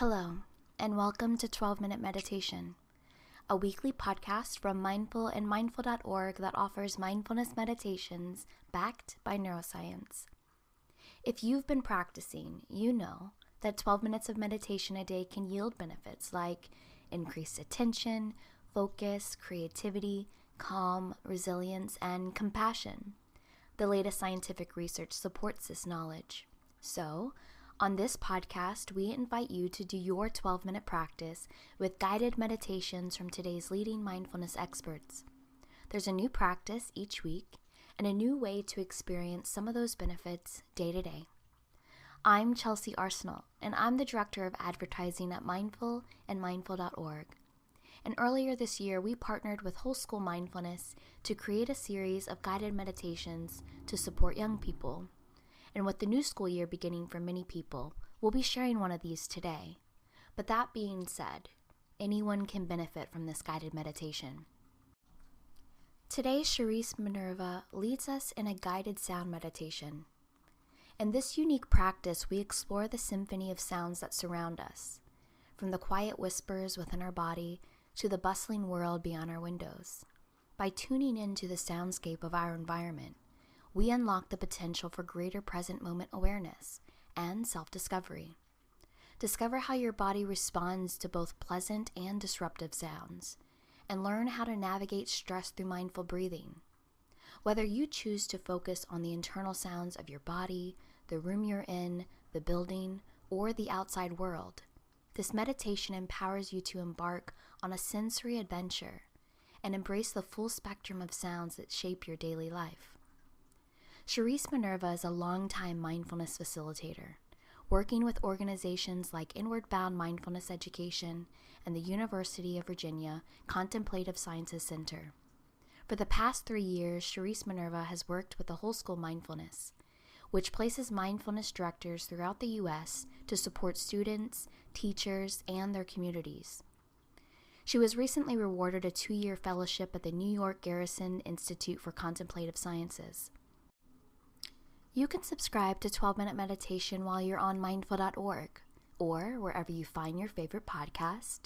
Hello, and welcome to 12-Minute Meditation, a weekly podcast from mindful.org that offers mindfulness meditations backed by neuroscience. If you've been practicing, you know that 12 minutes of meditation a day can yield benefits like increased attention, focus, creativity, calm, resilience, and compassion. The latest scientific research supports this knowledge. So, on this podcast, we invite you to do your 12-minute practice with guided meditations from today's leading mindfulness experts. There's a new practice each week and a new way to experience some of those benefits day to day. I'm Chelsea Arsenal, and I'm the Director of Advertising at Mindful and mindful.org. And earlier this year, we partnered with WholeSchool Mindfulness to create a series of guided meditations to support young people. And with the new school year beginning for many people, we'll be sharing one of these today. But that being said, anyone can benefit from this guided meditation. Today, Charisse Minerva leads us in a guided sound meditation. In this unique practice, we explore the symphony of sounds that surround us, from the quiet whispers within our body to the bustling world beyond our windows. By tuning into the soundscape of our environment, we unlock the potential for greater present moment awareness and self-discovery. Discover how your body responds to both pleasant and disruptive sounds, and learn how to navigate stress through mindful breathing. Whether you choose to focus on the internal sounds of your body, the room you're in, the building, or the outside world, this meditation empowers you to embark on a sensory adventure and embrace the full spectrum of sounds that shape your daily life. Charisse Minerva is a longtime mindfulness facilitator, working with organizations like Inward Bound Mindfulness Education and the University of Virginia Contemplative Sciences Center. For the past 3 years, Charisse Minerva has worked with the WholeSchool Mindfulness, which places mindfulness directors throughout the U.S. to support students, teachers, and their communities. She was recently rewarded a 2-year fellowship at the New York Garrison Institute for Contemplative Sciences. You can subscribe to 12-Minute Meditation while you're on mindful.org or wherever you find your favorite podcast.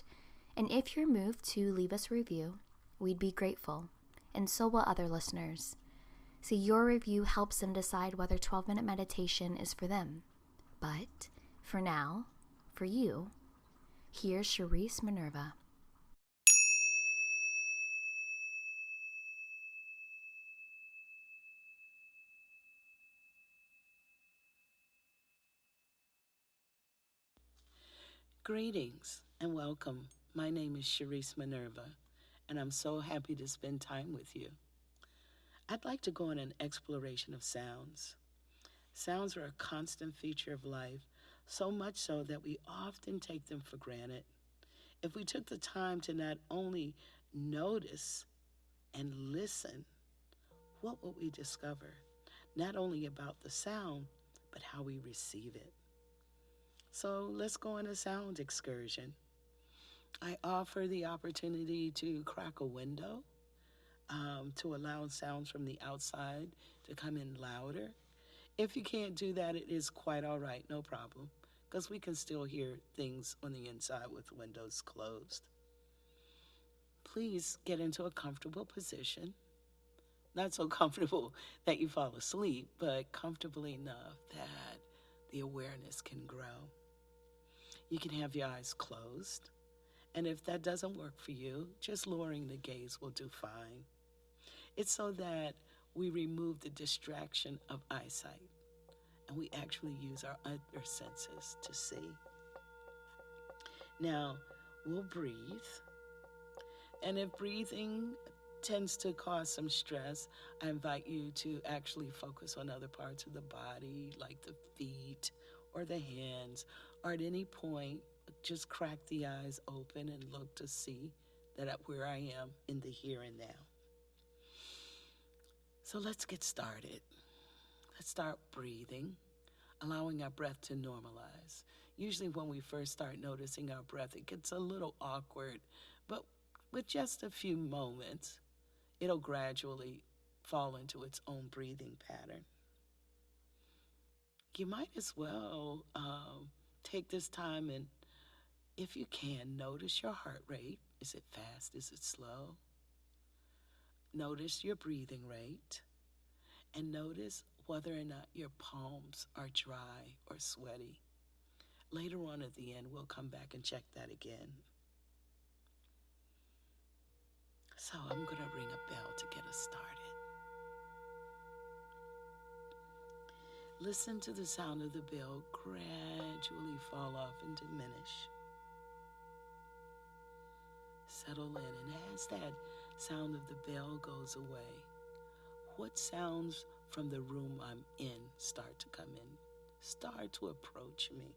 And if you're moved to leave us a review, we'd be grateful, and so will other listeners. See, your review helps them decide whether 12-Minute Meditation is for them. But for now, for you, here's Charisse Minerva. Greetings and welcome. My name is Charisse Minerva, and I'm so happy to spend time with you. I'd like to go on an exploration of sounds. Sounds are a constant feature of life, so much so that we often take them for granted. If we took the time to not only notice and listen, what would we discover? Not only about the sound, but how we receive it. So let's go on a sound excursion. I offer the opportunity to crack a window to allow sounds from the outside to come in louder. If you can't do that, it is quite all right, no problem, because we can still hear things on the inside with windows closed. Please get into a comfortable position. Not so comfortable that you fall asleep, but comfortable enough that the awareness can grow. You can have your eyes closed, and if that doesn't work for you, just lowering the gaze will do fine. It's so that we remove the distraction of eyesight, and we actually use our other senses to see. Now, we'll breathe, and if breathing tends to cause some stress, I invite you to actually focus on other parts of the body, like the feet or the hands, or at any point, just crack the eyes open and look to see that where I am in the here and now. So let's get started. Let's start breathing, allowing our breath to normalize. Usually when we first start noticing our breath, it gets a little awkward, but with just a few moments, it'll gradually fall into its own breathing pattern. You might as well take this time and If you can, notice your heart rate. Is it fast? Is it slow? Notice your breathing rate. And notice whether or not your palms are dry or sweaty. Later on at the end, we'll come back and check that again. So I'm going to ring a bell to get us started. Listen to the sound of the bell gradually fall off and diminish. Settle in, and as that sound of the bell goes away, what sounds from the room I'm in start to come in, start to approach me?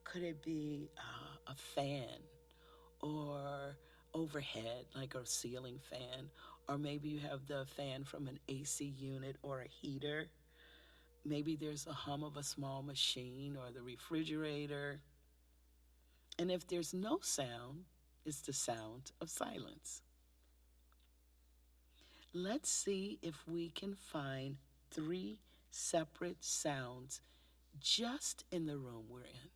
Could it be a fan or overhead, like a ceiling fan? Or maybe you have the fan from an AC unit or a heater. Maybe there's a hum of a small machine or the refrigerator. And if there's no sound, it's the sound of silence. Let's see if we can find 3 separate sounds just in the room we're in.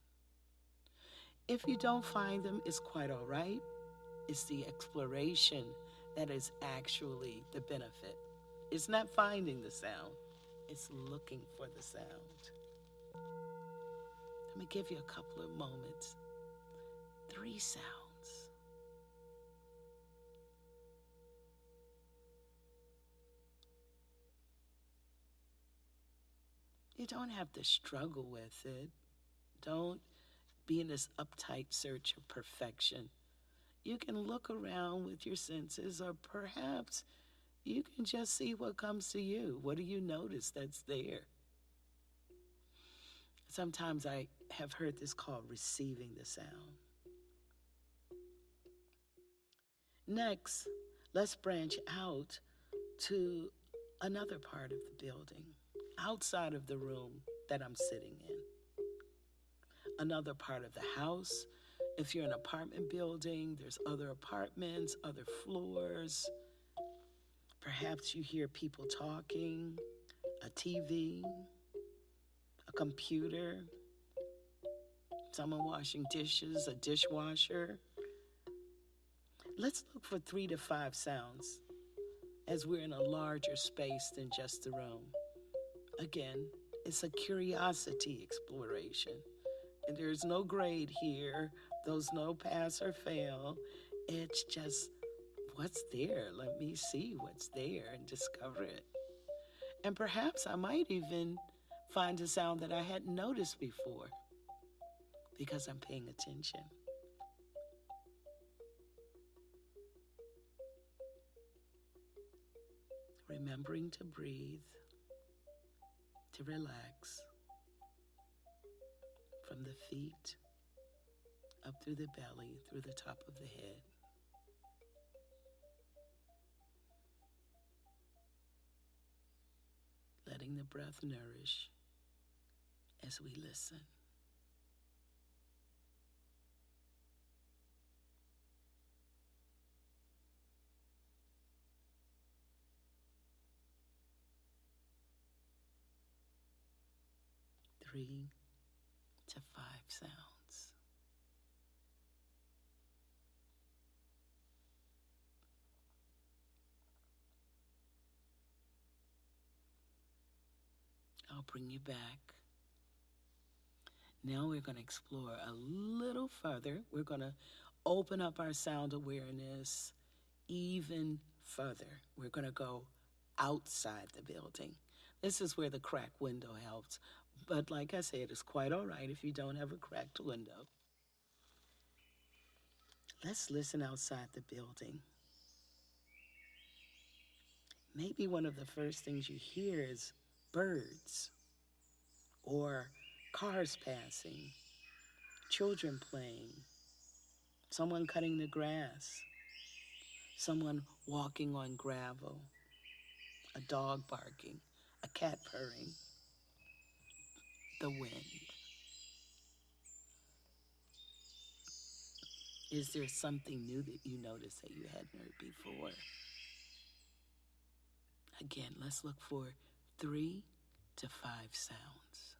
If you don't find them, it's quite all right. It's the exploration that is actually the benefit. It's not finding the sound, it's looking for the sound. Let me give you a couple of moments. 3 sounds. You don't have to struggle with it. Don't be in this uptight search of perfection. You can look around with your senses, or perhaps you can just see what comes to you. What do you notice that's there? Sometimes I have heard this called receiving the sound. Next, let's branch out to another part of the building, outside of the room that I'm sitting in. Another part of the house. If you're in an apartment building, there's other apartments, other floors. Perhaps you hear people talking, a TV, a computer, someone washing dishes, a dishwasher. Let's look for 3 to 5 sounds as we're in a larger space than just the room. Again, it's a curiosity exploration. And there's no grade here. There's no pass or fail. It's just what's there. Let me see what's there and discover it. And perhaps I might even find a sound that I hadn't noticed before because I'm paying attention. Remembering to breathe, to relax from the feet up through the belly, through the top of the head. Letting the breath nourish as we listen. Three to 5 sounds. I'll bring you back. Now we're going to explore a little further. We're going to open up our sound awareness even further. We're going to go outside the building. This is where the cracked window helps. But like I said, it's quite all right if you don't have a cracked window. Let's listen outside the building. Maybe one of the first things you hear is birds or cars passing, children playing, someone cutting the grass, someone walking on gravel, a dog barking, a cat purring, the wind. Is there something new that you notice that you hadn't heard before? Again, let's look for 3 to 5 sounds.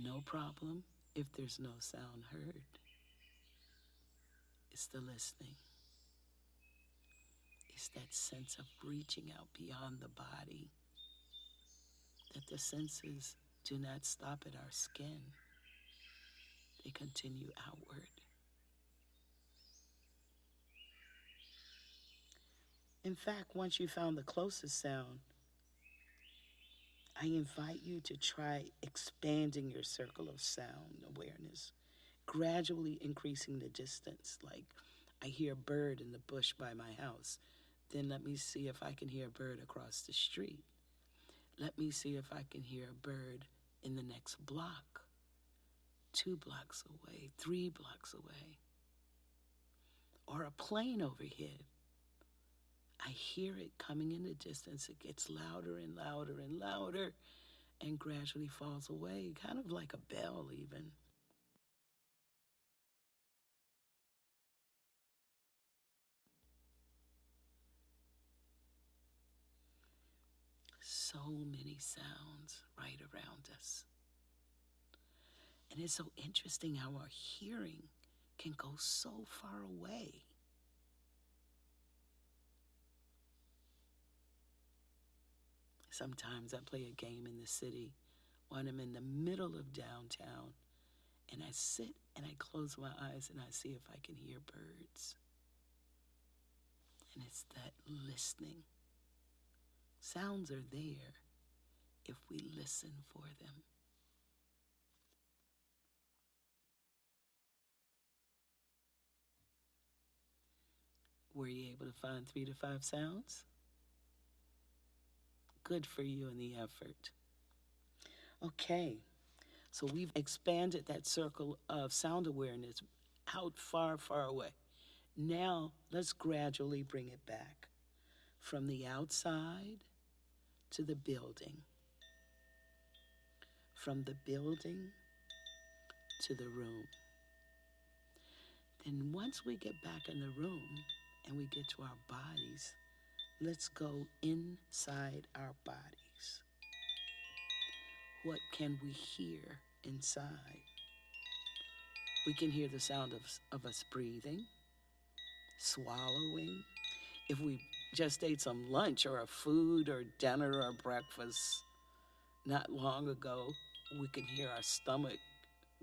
No problem if there's no sound heard. It's the listening. It's that sense of reaching out beyond the body, that the senses do not stop at our skin. They continue outward. In fact, once you found the closest sound, I invite you to try expanding your circle of sound awareness, gradually increasing the distance. Like, I hear a bird in the bush by my house. Then let me see if I can hear a bird across the street. Let me see if I can hear a bird in the next block, 2 blocks away, 3 blocks away, or a plane overhead. I hear it coming in the distance. It gets louder and louder and louder and gradually falls away, kind of like a bell even. So many sounds right around us. And it's so interesting how our hearing can go so far away. Sometimes I play a game in the city when I'm in the middle of downtown, and I sit and I close my eyes and I see if I can hear birds. And it's that listening. Sounds are there if we listen for them. Were you able to find 3 to 5 sounds? Good for you in the effort. Okay, so we've expanded that circle of sound awareness out far, far away. Now let's gradually bring it back from the outside to the building, from the building to the room. Then once we get back in the room and we get to our bodies, let's go inside our bodies. What can we hear inside? We can hear the sound of us breathing, swallowing. If we just ate some lunch or a food or dinner or breakfast not long ago, we can hear our stomach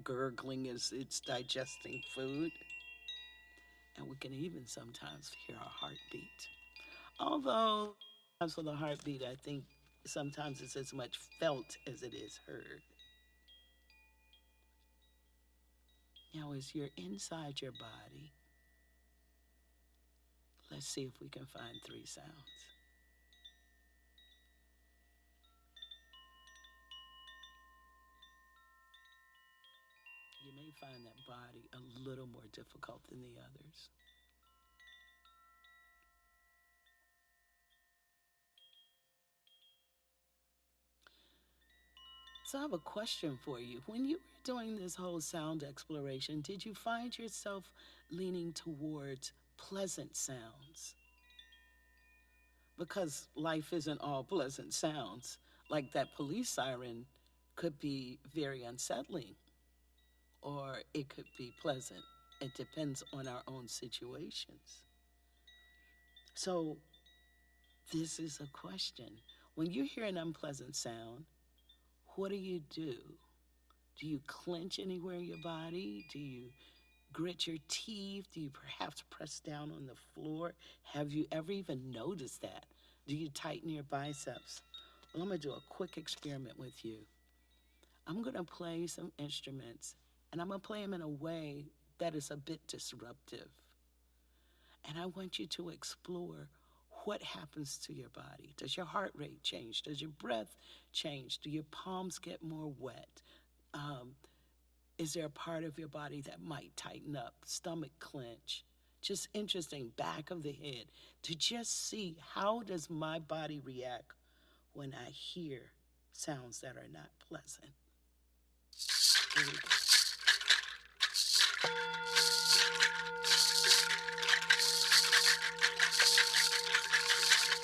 gurgling as it's digesting food. And we can even sometimes hear our heartbeat. Although, as for the heartbeat, I think sometimes it's as much felt as it is heard. Now, as you're inside your body, let's see if we can find 3 sounds. You may find that body a little more difficult than the others. So I have a question for you. When you were doing this whole sound exploration, did you find yourself leaning towards pleasant sounds? Because life isn't all pleasant sounds. Like that police siren could be very unsettling, or it could be pleasant. It depends on our own situations. So this is a question. When you hear an unpleasant sound, what do you do? Do you clench anywhere in your body? Do you grit your teeth? Do you perhaps press down on the floor? Have you ever even noticed that? Do you tighten your biceps? Well, I'm going to do a quick experiment with you. I'm going to play some instruments, and I'm going to play them in a way that is a bit disruptive. And I want you to explore what happens to your body. Does your heart rate change? Does your breath change? Do your palms get more wet? Is there a part of your body that might tighten up, stomach clench? Just interesting, back of the head, to just see how does my body react when I hear sounds that are not pleasant. Here we go.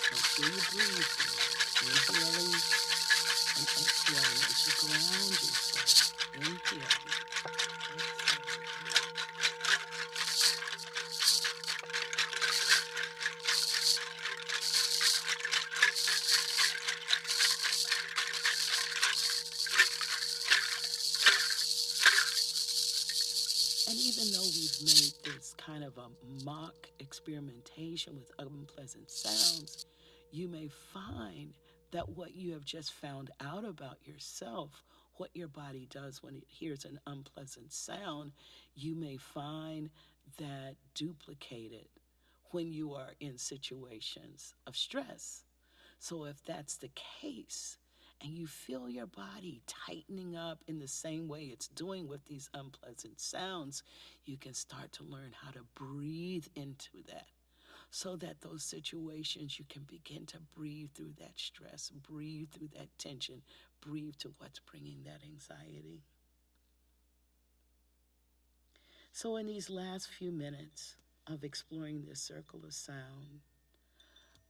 Make sure you breathe. Inhaling and exhaling as you ground yourself Inhale. And even though we've made this kind of a mock experimentation with unpleasant sounds, you may find that what you have just found out about yourself, what your body does when it hears an unpleasant sound, you may find that duplicated when you are in situations of stress. So if that's the case, and you feel your body tightening up in the same way it's doing with these unpleasant sounds, you can start to learn how to breathe into that, so that those situations you can begin to breathe through that stress, breathe through that tension, breathe to what's bringing that anxiety. So in these last few minutes of exploring this circle of sound,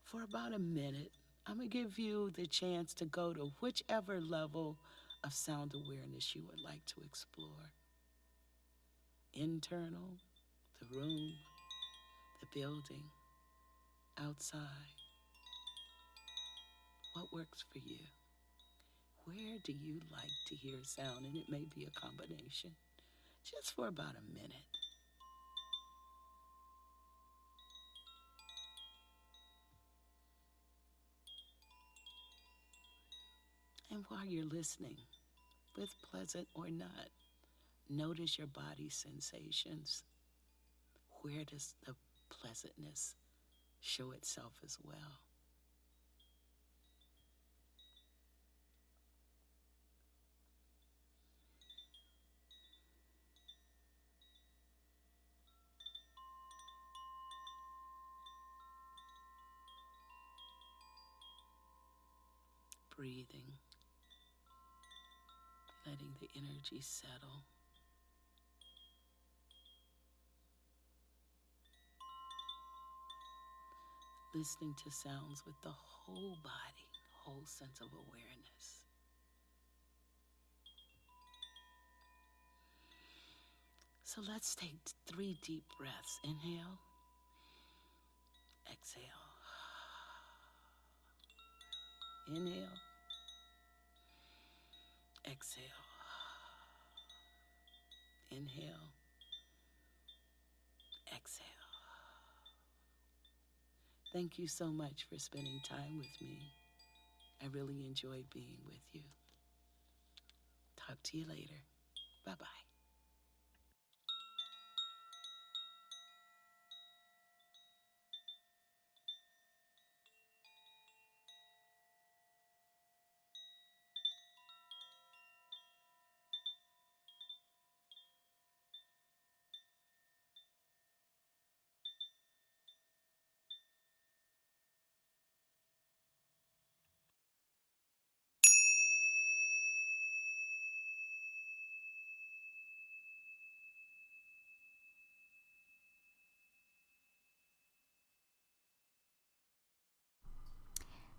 for about a minute, I'm going to give you the chance to go to whichever level of sound awareness you would like to explore. Internal, the room, the building, outside. What works for you? Where do you like to hear sound? And it may be a combination, just for about a minute. And while you're listening, with pleasant or not, notice your body's sensations. Where does the pleasantness show itself as well? Breathing, letting the energy settle. Listening to sounds with the whole body, whole sense of awareness. So let's take 3 deep breaths. Inhale, exhale. Inhale, exhale. Inhale, exhale. Thank you so much for spending time with me. I really enjoyed being with you. Talk to you later. Bye-bye.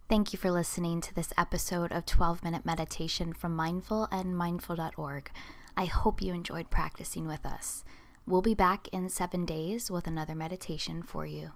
Thank you for listening to this episode of 12-Minute Meditation from Mindful and mindful.org. I hope you enjoyed practicing with us. We'll be back in 7 days with another meditation for you.